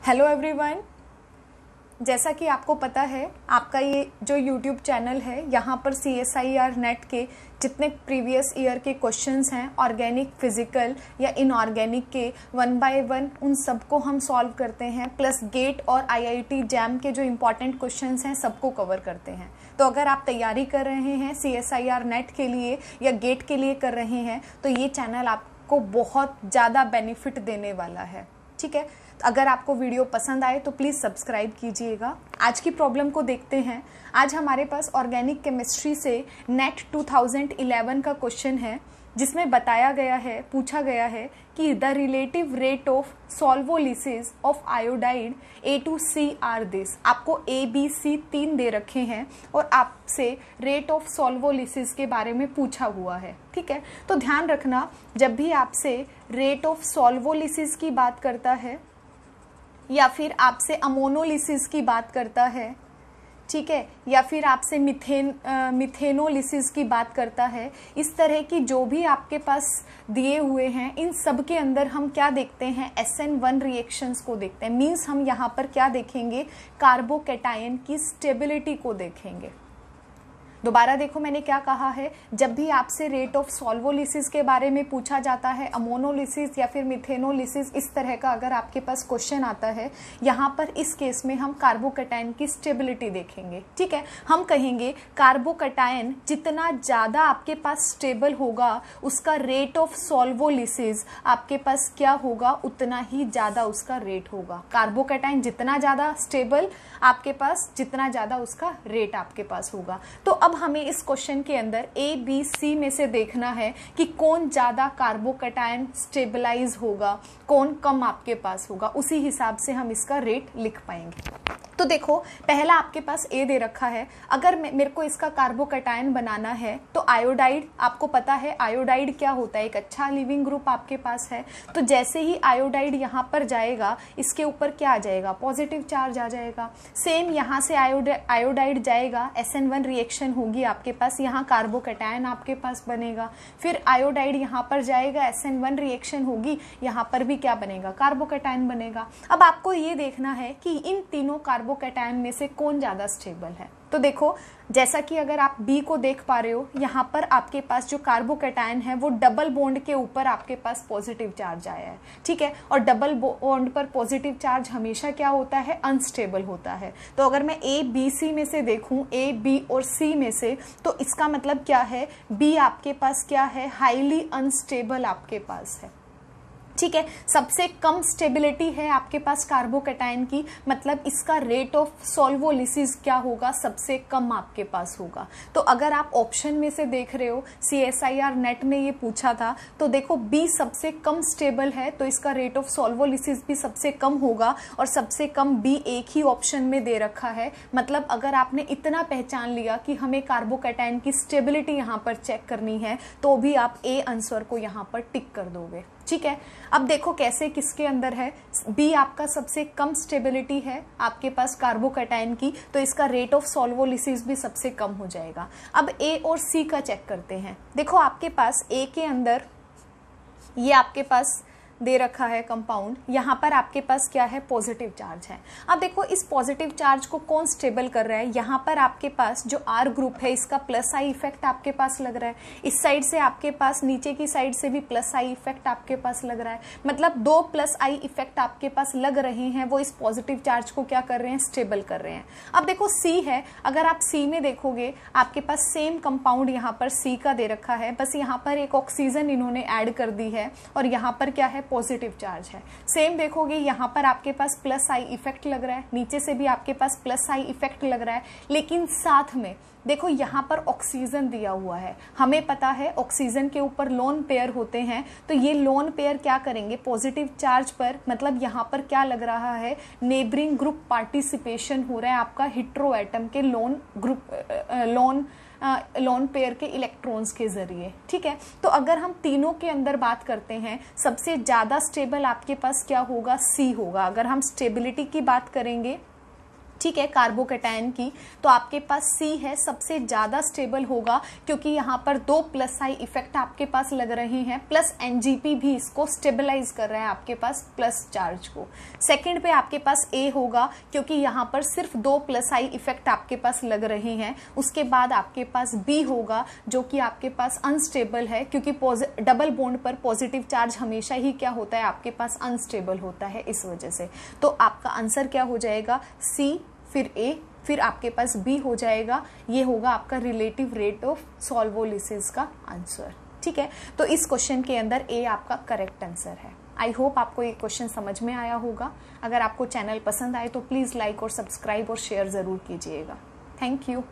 Hello everyone, जैसा कि आपको पता है आपका ये जो यूट्यूब चैनल है यहाँ पर CSIR नेट के जितने प्रीवियस ईयर के क्वेश्चंस हैं ऑर्गेनिक, फिजिकल या इनऑर्गेनिक के 1 बाय 1 उन सबको हम सॉल्व करते हैं, प्लस गेट और IIT जैम के जो इम्पॉर्टेंट क्वेश्चंस हैं सबको कवर करते हैं। तो अगर आप तैयारी कर रहे हैं CSIR नेट के लिए या गेट के लिए कर रहे हैं तो ये चैनल आपको बहुत ज़्यादा बेनिफिट देने वाला है। ठीक है, अगर आपको वीडियो पसंद आए तो प्लीज़ सब्सक्राइब कीजिएगा। आज की प्रॉब्लम को देखते हैं। आज हमारे पास ऑर्गेनिक केमिस्ट्री से नेट 2011 का क्वेश्चन है जिसमें बताया गया है, पूछा गया है कि the relative rate of solvolysis of iodide A to C are this. आपको ABC 3 दे रखे हैं और आपसे रेट ऑफ सॉल्वोलिसिस के बारे में पूछा हुआ है। ठीक है, तो ध्यान रखना जब भी आपसे रेट ऑफ सॉल्वोलिसिस की बात करता है या फिर आपसे अमोनोलिसिस की बात करता है, ठीक है, या फिर आपसे मिथेनोलिसिस की बात करता है, इस तरह की जो भी आपके पास दिए हुए हैं इन सब के अंदर हम क्या देखते हैं, SN1 रिएक्शंस को देखते हैं। मींस हम यहाँ पर क्या देखेंगे, कार्बोकैटायन की स्टेबिलिटी को देखेंगे। दोबारा देखो मैंने क्या कहा है, जब भी आपसे रेट ऑफ सॉल्वोलिसिस के बारे में पूछा जाता है, अमोनोलिसिस या फिर मिथेनोलिसिस, इस तरह का अगर आपके पास क्वेश्चन आता है, यहाँ पर इस केस में हम कार्बोकैटायन की स्टेबिलिटी देखेंगे। ठीक है, हम कहेंगे कार्बोकैटायन जितना ज़्यादा आपके पास स्टेबल होगा उसका रेट ऑफ सॉल्वोलिसिस आपके पास क्या होगा, उतना ही ज़्यादा उसका रेट होगा। कार्बोकैटायन जितना ज़्यादा स्टेबल आपके पास, जितना ज़्यादा उसका रेट आपके पास होगा। तो अब हमें इस क्वेश्चन के अंदर ABC में से देखना है कि कौन ज़्यादा कार्बोकैटायन स्टेबलाइज होगा, कौन कम आपके पास होगा, उसी हिसाब से हम इसका रेट लिख पाएंगे। तो देखो पहला आपके पास A दे रखा है। अगर मेरे को इसका कार्बोकैटायन बनाना है तो आयोडाइड, आपको पता है आयोडाइड क्या होता है, एक अच्छा लिविंग ग्रुप आपके पास है। तो जैसे ही आयोडाइड यहाँ पर जाएगा इसके ऊपर क्या आ जाएगा, पॉजिटिव चार्ज आ जाएगा। सेम यहाँ से आयोडाइड जाएगा, SN1 रिएक्शन होगी आपके पास, यहाँ कार्बोकैटायन आपके पास बनेगा। फिर आयोडाइड यहाँ पर जाएगा, SN1 रिएक्शन होगी, यहाँ पर भी क्या बनेगा, कार्बोकैटायन बनेगा। अब आपको ये देखना है कि इन तीनों कार्बोकैटायन में से कौन ज्यादा स्टेबल है। तो देखो जैसा कि अगर आप B को देख पा रहे हो, यहाँ पर आपके पास जो कार्बोकैटायन है वो डबल बॉन्ड के ऊपर आपके पास पॉजिटिव चार्ज आया है। ठीक है, और डबल बॉन्ड पर पॉजिटिव चार्ज हमेशा क्या होता है, अनस्टेबल होता है। तो अगर मैं ABC में से देखूं, A, B और C में से, तो इसका मतलब क्या है, B आपके पास क्या है, हाईली अनस्टेबल आपके पास है। ठीक है, सबसे कम स्टेबिलिटी है आपके पास कार्बोकैटायन की, मतलब इसका रेट ऑफ सॉल्वोलिसिस क्या होगा, सबसे कम आपके पास होगा। तो अगर आप ऑप्शन में से देख रहे हो, CSIR नेट में ये पूछा था, तो देखो B सबसे कम स्टेबल है तो इसका रेट ऑफ सॉल्वोलिसिस भी सबसे कम होगा, और सबसे कम B एक ही ऑप्शन में दे रखा है। मतलब अगर आपने इतना पहचान लिया कि हमें कार्बोकैटायन की स्टेबिलिटी यहाँ पर चेक करनी है तो भी आप A आंसर को यहाँ पर टिक कर दोगे। ठीक है, अब देखो कैसे, किसके अंदर है, B आपका सबसे कम स्टेबिलिटी है आपके पास कार्बोकैटायन की, तो इसका रेट ऑफ सॉल्वोलिसिस भी सबसे कम हो जाएगा। अब A और C का चेक करते हैं। देखो आपके पास A के अंदर ये आपके पास दे रखा है कंपाउंड, यहाँ पर आपके पास क्या है, पॉजिटिव चार्ज है। अब देखो इस पॉजिटिव चार्ज को कौन स्टेबल कर रहा है, यहाँ पर आपके पास जो R ग्रुप है इसका प्लस आई इफेक्ट आपके पास लग रहा है, इस साइड से आपके पास नीचे की साइड से भी प्लस आई इफेक्ट आपके पास लग रहा है। मतलब 2 प्लस आई इफेक्ट आपके पास लग रहे हैं, वो इस पॉजिटिव चार्ज को क्या कर रहे हैं, स्टेबल कर रहे हैं। अब देखो C है, अगर आप C में देखोगे आपके पास सेम कंपाउंड यहाँ पर C का दे रखा है, बस यहाँ पर एक ऑक्सीजन इन्होंने ऐड कर दी है और यहाँ पर क्या है, पॉजिटिव चार्ज है। सेम देखोगे यहाँ पर आपके पास प्लस आई इफेक्ट लग रहा है, नीचे से भी आपके पास प्लस आई इफेक्ट लग रहा है, लेकिन साथ में देखो यहाँ पर ऑक्सीजन दिया हुआ है। हमें पता है ऑक्सीजन के ऊपर लोन पेयर होते हैं, तो ये लोन पेयर क्या करेंगे, पॉजिटिव चार्ज पर, मतलब यहाँ पर क्या लग रहा है, नेबरिंग ग्रुप पार्टिसिपेशन हो रहा है आपका हेटेरो एटम के लोन ग्रुप लोन पेयर के इलेक्ट्रॉन्स के जरिए। ठीक है, तो अगर हम तीनों के अंदर बात करते हैं, सबसे ज्यादा स्टेबल आपके पास क्या होगा, C होगा। अगर हम स्टेबिलिटी की बात करेंगे, ठीक है, कार्बोकैटायन की, तो आपके पास सी है, सबसे ज्यादा स्टेबल होगा क्योंकि यहाँ पर 2 प्लस आई इफेक्ट आपके पास लग रहे हैं, प्लस एनजीपी भी इसको स्टेबलाइज कर रहा है आपके पास प्लस चार्ज को। सेकंड पे आपके पास ए होगा क्योंकि यहाँ पर सिर्फ 2 प्लस आई इफेक्ट आपके पास लग रहे हैं। उसके बाद आपके पास बी होगा जो कि आपके पास अनस्टेबल है क्योंकि डबल बॉन्ड पर पॉजिटिव चार्ज हमेशा ही क्या होता है आपके पास अनस्टेबल होता है, इस वजह से। तो आपका आंसर क्या हो जाएगा, सी, फिर ए, फिर आपके पास बी हो जाएगा। ये होगा आपका रिलेटिव रेट ऑफ सॉल्वोलिसिस का आंसर। ठीक है, तो इस क्वेश्चन के अंदर ए आपका करेक्ट आंसर है। आई होप आपको ये क्वेश्चन समझ में आया होगा। अगर आपको चैनल पसंद आए तो प्लीज़ लाइक और सब्सक्राइब और शेयर ज़रूर कीजिएगा। Thank you.